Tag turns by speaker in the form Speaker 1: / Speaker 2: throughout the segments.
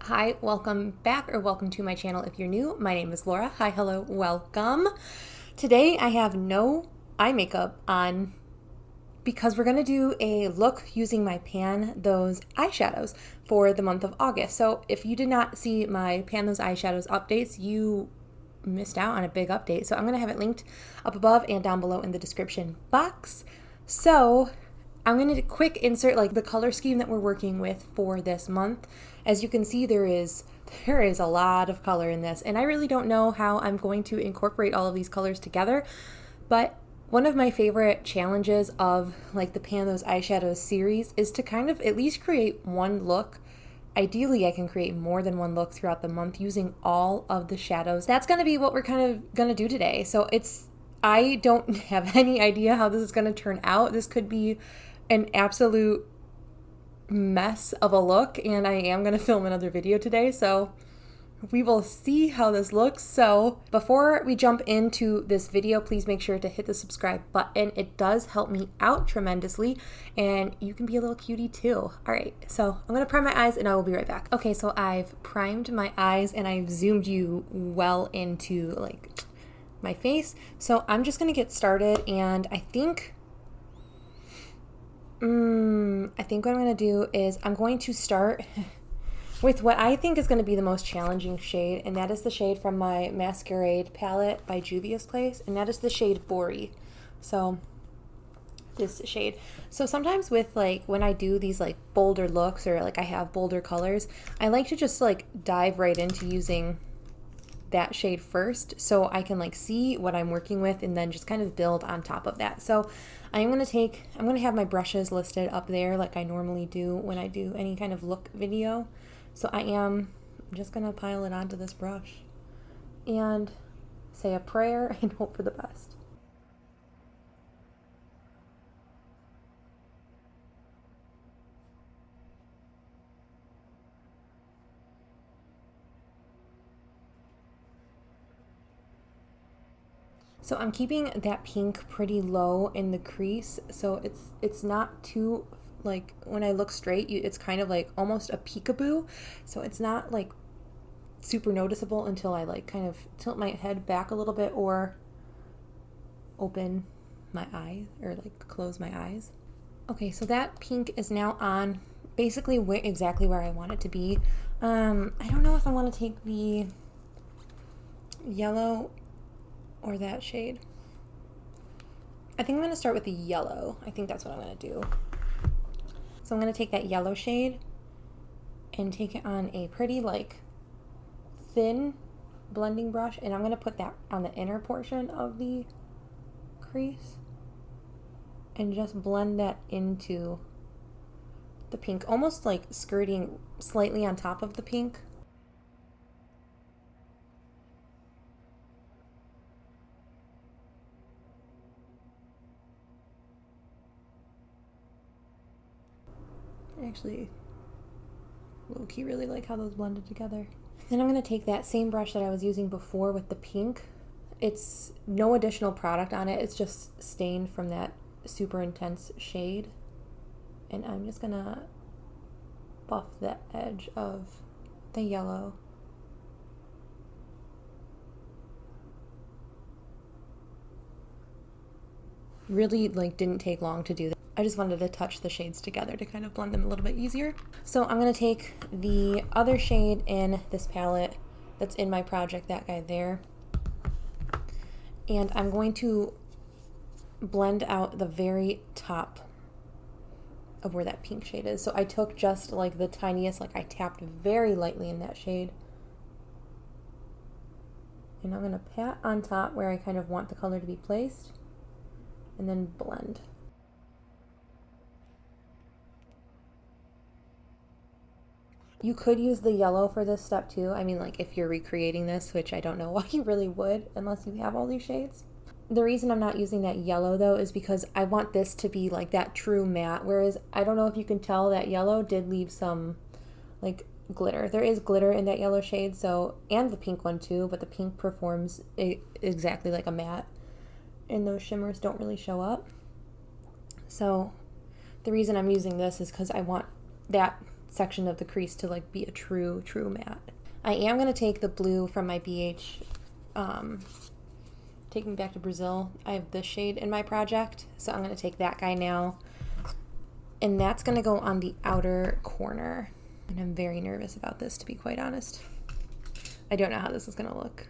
Speaker 1: Hi, welcome back or welcome to my channel if you're new. My name is Laura. Hi, hello, welcome. Today I have no eye makeup on because we're going to do a look using my Pan Those eyeshadows for the month of August. So if you did not see my Pan Those eyeshadows updates, you missed out on a big update. So I'm going to have it linked up above and down below in the description box. So I'm going to quick insert like the color scheme that we're working with for this month. As you can see, there is a lot of color in this, and I really don't know how I'm going to incorporate all of these colors together, but one of my favorite challenges of like the Pan Those eyeshadows series is to kind of at least create one look. Ideally, I can create more than one look throughout the month using all of the shadows. That's going to be what we're kind of going to do today. So I don't have any idea how this is going to turn out. This could be an absolute mess of a look, and I am going to film another video today, so we will see how this looks. So before we jump into this video, please make sure to hit the subscribe button. It does help me out tremendously, and you can be a little cutie too. All right, so I'm going to prime my eyes and I will be right back. Okay, so I've primed my eyes and I've zoomed you well into like my face. So I'm just going to get started, and I think what I'm going to do is I'm going to start with what I think is going to be the most challenging shade, and that is the shade from my Masquerade palette by Juvia's Place, and that is the shade Bori. So this shade. So sometimes with like when I do these like bolder looks or like I have bolder colors, I like to just like dive right into using that shade first so I can like see what I'm working with and then just kind of build on top of that. So I'm going to have my brushes listed up there like I normally do when I do any kind of look video. So I'm just going to pile it onto this brush and say a prayer and hope for the best. So I'm keeping that pink pretty low in the crease, so it's not too, like when I look straight, it's kind of like almost a peekaboo, so it's not like super noticeable until I like kind of tilt my head back a little bit or open my eye or like close my eyes. Okay, so that pink is now on basically exactly where I want it to be. I don't know if I want to take the yellow or that shade. I think I'm going to start with the yellow. I think that's what I'm going to do. So I'm going to take that yellow shade and take it on a pretty like thin blending brush, and I'm going to put that on the inner portion of the crease and just blend that into the pink, almost like skirting slightly on top of the pink. Actually, low-key really like how those blended together. Then I'm going to take that same brush that I was using before with the pink. It's no additional product on it. It's just stained from that super intense shade. And I'm just going to buff the edge of the yellow. Really like didn't take long to do that. I just wanted to touch the shades together to kind of blend them a little bit easier. So I'm going to take the other shade in this palette that's in my project, that guy there, and I'm going to blend out the very top of where that pink shade is. So I took just like the tiniest, like I tapped very lightly in that shade, and I'm going to pat on top where I kind of want the color to be placed and then blend. You could use the yellow for this step too. I mean, like if you're recreating this, which I don't know why you really would unless you have all these shades. The reason I'm not using that yellow though is because I want this to be like that true matte, whereas I don't know if you can tell that yellow did leave some like glitter. There is glitter in that yellow shade, so, and the pink one too, but the pink performs exactly like a matte and those shimmers don't really show up. So the reason I'm using this is because I want that section of the crease to like be a true matte. I am going to take the blue from my BH, Take Me Back to Brazil. I have this shade in my project, so I'm going to take that guy now. And that's going to go on the outer corner. And I'm very nervous about this, to be quite honest. I don't know how this is going to look.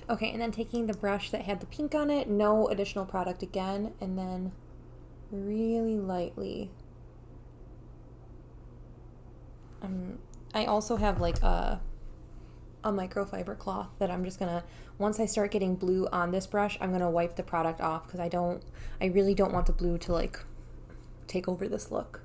Speaker 1: Okay, and then taking the brush that had the pink on it, no additional product again, and then really lightly. I also have like a microfiber cloth that I'm just gonna, once I start getting blue on this brush, I'm gonna wipe the product off because I really don't want the blue to like take over this look.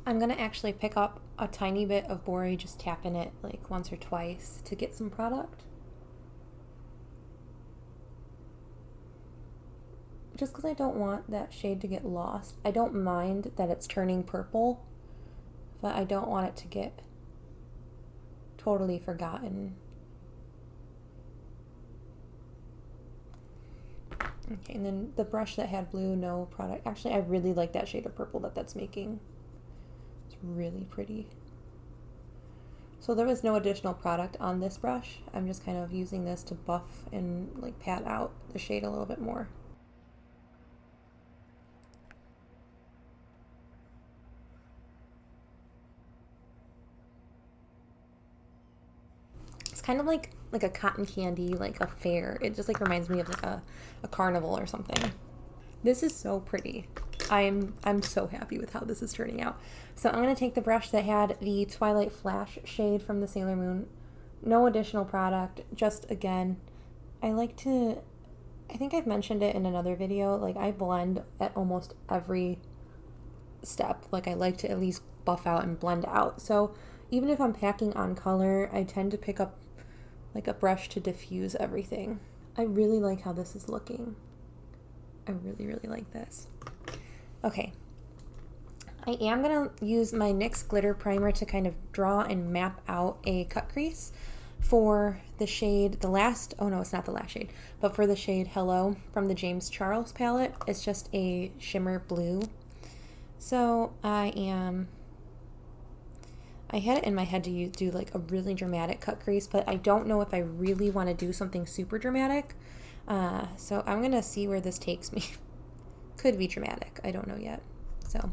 Speaker 1: I'm gonna actually pick up a tiny bit of Bori, just tapping it like once or twice to get some product. Just because I don't want that shade to get lost. I don't mind that it's turning purple, but I don't want it to get totally forgotten. Okay, and then the brush that had blue, no product. Actually, I really like that shade of purple that's making. Really pretty. So there was no additional product on this brush. I'm just kind of using this to buff and like pat out the shade a little bit more. It's kind of like a cotton candy, like a fair. It just like reminds me of like a carnival or something. This is so pretty. I'm so happy with how this is turning out. So I'm going to take the brush that had the Twilight Flash shade from the Sailor Moon. No additional product, just again, I think I've mentioned it in another video, like I blend at almost every step. Like I like to at least buff out and blend out. So even if I'm packing on color, I tend to pick up like a brush to diffuse everything. I really like how this is looking. I really, really like this. Okay, I am going to use my NYX glitter primer to kind of draw and map out a cut crease for the shade, oh no, it's not the last shade, but for the shade Hello from the James Charles palette. It's just a shimmer blue. So I had it in my head to do like a really dramatic cut crease, but I don't know if I really want to do something super dramatic. So I'm going to see where this takes me. Could be dramatic, I don't know yet. So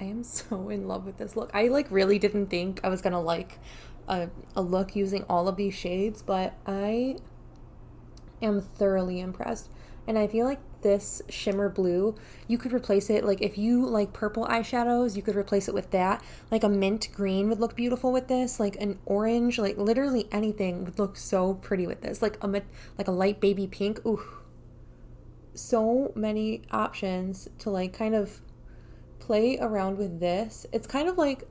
Speaker 1: I am so in love with this look. I like really didn't think I was gonna like a look using all of these shades, but I am thoroughly impressed. And I feel like this shimmer blue, you could replace it, like if you like purple eyeshadows, you could replace it with that. Like a mint green would look beautiful with this, like an orange, like literally anything would look so pretty with this. Like a light baby pink. Ooh, so many options to like kind of play around with this. It's kind of like,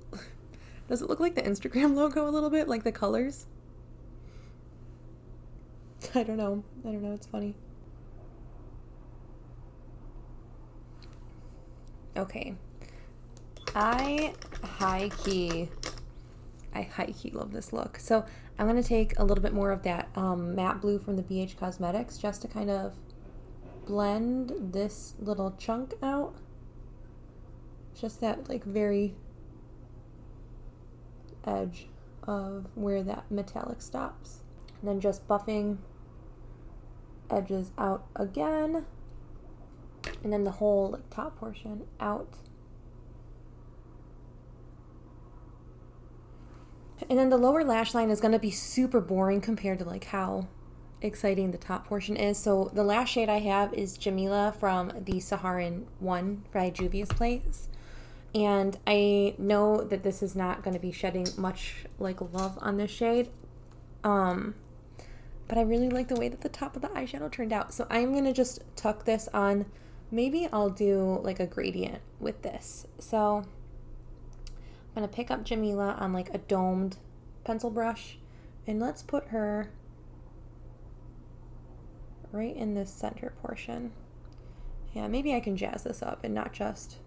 Speaker 1: does it look like the Instagram logo a little bit, like the colors? I don't know, it's funny. Okay, I high-key love this look. So I'm going to take a little bit more of that matte blue from the BH Cosmetics just to kind of blend this little chunk out. Just that like very edge of where that metallic stops. And then just buffing edges out again. And then the whole like top portion out. And then the lower lash line is going to be super boring compared to like how exciting the top portion is. So the last shade I have is Jamila from the Saharan one by Juvia's Place. And I know that this is not going to be shedding much like love on this shade. But I really like the way that the top of the eyeshadow turned out. So I'm going to just tuck this on. Maybe I'll do like a gradient with this. So I'm going to pick up Jamila on like a domed pencil brush. And let's put her right in this center portion. Yeah, maybe I can jazz this up and not just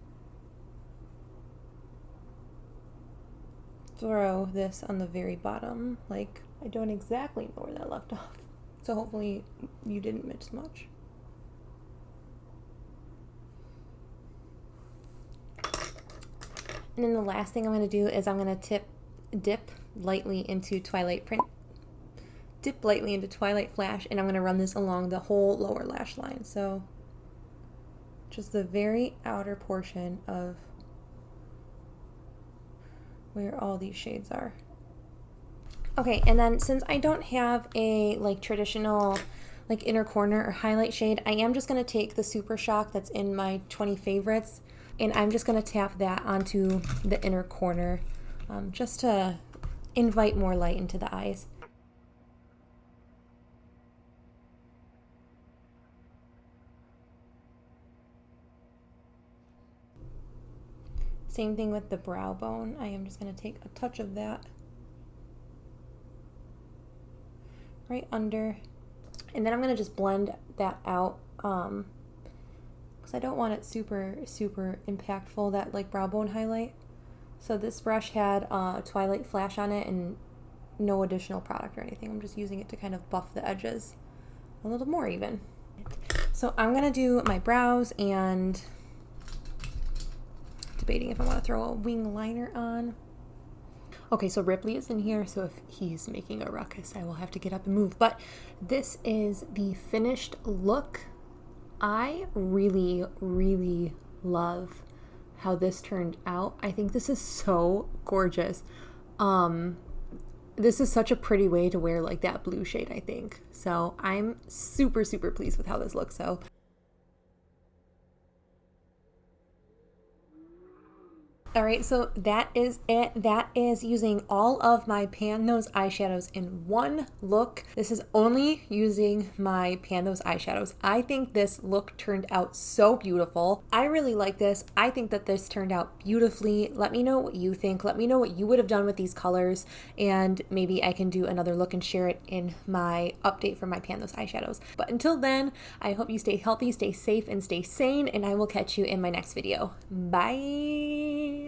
Speaker 1: throw this on the very bottom. Like, I don't exactly know where that left off. So hopefully you didn't miss much. And then the last thing I'm going to do is I'm going to dip lightly into Twilight Flash, and I'm going to run this along the whole lower lash line. So just the very outer portion of where all these shades are. Okay, and then since I don't have a like traditional like inner corner or highlight shade, I am just going to take the Super Shock that's in my 20 favorites, and I'm just going to tap that onto the inner corner just to invite more light into the eyes. Same thing with the brow bone. I am just going to take a touch of that right under, and then I'm going to just blend that out because I don't want it super impactful, that like brow bone highlight. So this brush had Twilight Flash on it and no additional product or anything. I'm just using it to kind of buff the edges a little more even. So I'm going to do my brows and debating if I want to throw a wing liner on. Okay, so Ripley is in here, so if he's making a ruckus, I will have to get up and move. But this is the finished look. I really love how this turned out. I think this is so gorgeous. This is such a pretty way to wear like that blue shade, I think. So I'm super pleased with how this looks. So all right, so that is it. That is using all of my Pan Those eyeshadows in one look. This is only using my Pan Those eyeshadows. I think this look turned out so beautiful. I really like this. I think that this turned out beautifully. Let me know what you think. Let me know what you would have done with these colors, and maybe I can do another look and share it in my update for my Pan Those eyeshadows. But until then, I hope you stay healthy, stay safe, and stay sane, and I will catch you in my next video. Bye!